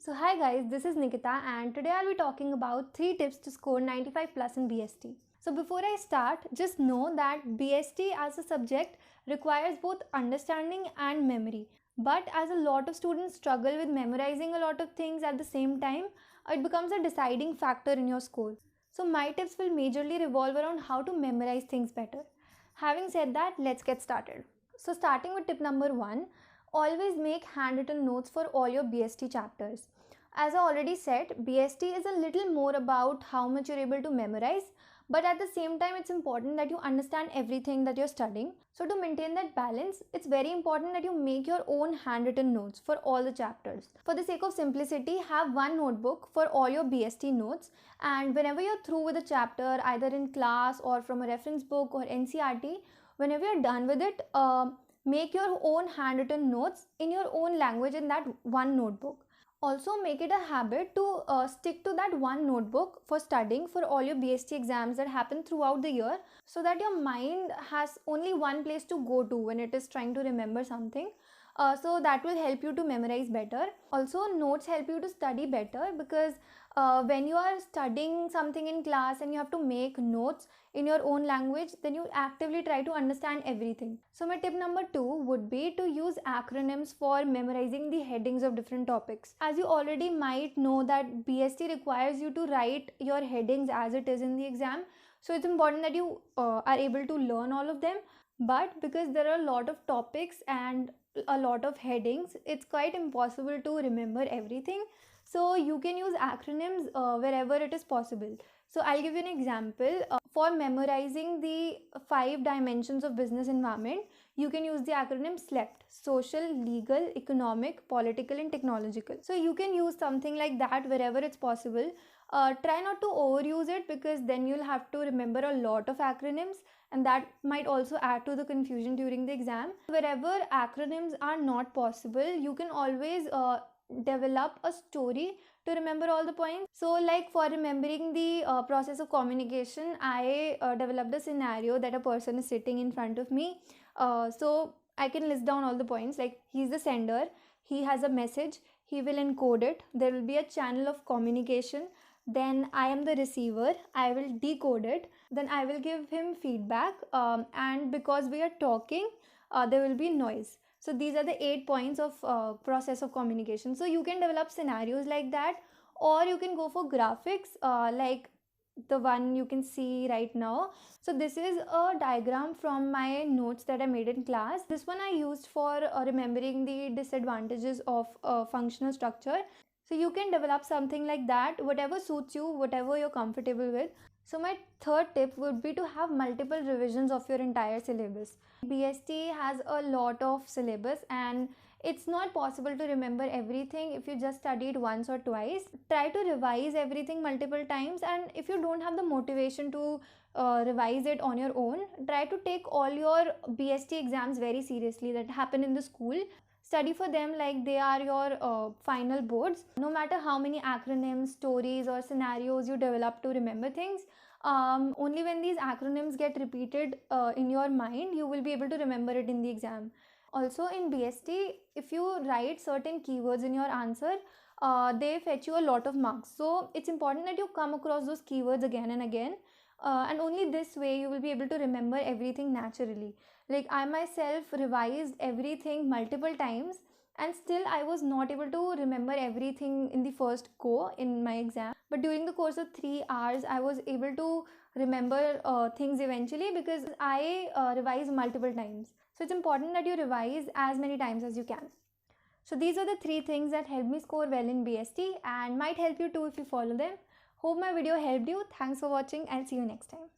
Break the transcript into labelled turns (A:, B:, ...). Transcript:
A: So hi guys, this is Nikita and today I'll be talking about 3 tips to score 95 plus in BST. So before I start, just know that BST as a subject requires both understanding and memory. But as a lot of students struggle with memorizing a lot of things at the same time, it becomes a deciding factor in your score. So my tips will majorly revolve around how to memorize things better. Having said that, let's get started. So starting with tip number 1, always make handwritten notes for all your BST chapters. As I already said, BST is a little more about how much you're able to memorize, but at the same time it's important that you understand everything that you're studying. So to maintain that balance, it's very important that you make your own handwritten notes for all the chapters. For the sake of simplicity, have one notebook for all your BST notes, and whenever you're through with a chapter, either in class or from a reference book or NCRT, whenever you're done with it, make your own handwritten notes in your own language in that one notebook. Also make it a habit to stick to that one notebook for studying for all your BST exams that happen throughout the year, so that your mind has only one place to go to when it is trying to remember something. So that will help you to memorize better. Also, notes help you to study better because when you are studying something in class and you have to make notes in your own language, then you actively try to understand everything. So my tip number 2 would be to use acronyms for memorizing the headings of different topics. As you already might know that BST requires you to write your headings as it is in the exam. So it's important that you are able to learn all of them. But because there are a lot of topics and a lot of headings, it's quite impossible to remember everything. So you can use acronyms wherever it is possible. So I'll give you an example. For memorizing the 5 dimensions of business environment, you can use the acronym SLEPT: social, legal, economic, political and technological. So you can use something like that wherever it's possible. Try not to overuse it because then you'll have to remember a lot of acronyms, and that might also add to the confusion during the exam. Wherever acronyms are not possible, you can always develop a story to remember all the points. So like for remembering the process of communication, I developed a scenario that a person is sitting in front of me. So I can list down all the points, like he's the sender, he has a message, he will encode it, there will be a channel of communication, then I am the receiver, I will decode it, then I will give him feedback, and because we are talking, there will be noise. So these are the 8 points of process of communication. So you can develop scenarios like that, or you can go for graphics like the one you can see right now. So this is a diagram from my notes that I made in class. This one I used for remembering the disadvantages of functional structure. So you can develop something like that, whatever suits you, whatever you're comfortable with. So my third tip would be to have multiple revisions of your entire syllabus. BST has a lot of syllabus and it's not possible to remember everything if you just studied once or twice. Try to revise everything multiple times, and if you don't have the motivation to revise it on your own, try to take all your BST exams very seriously that happen in the school. Study for them like they are your final boards. No matter how many acronyms, stories or scenarios you develop to remember things, only when these acronyms get repeated in your mind, you will be able to remember it in the exam. Also in BST, if you write certain keywords in your answer, they fetch you a lot of marks. So it's important that you come across those keywords again and again. And only this way you will be able to remember everything naturally. Like I myself revised everything multiple times and still I was not able to remember everything in the first go in my exam. But during the course of 3 hours, I was able to remember things eventually because I revised multiple times. So it's important that you revise as many times as you can. So these are the 3 things that helped me score well in BST and might help you too if you follow them. Hope my video helped you. Thanks for watching. I'll see you next time.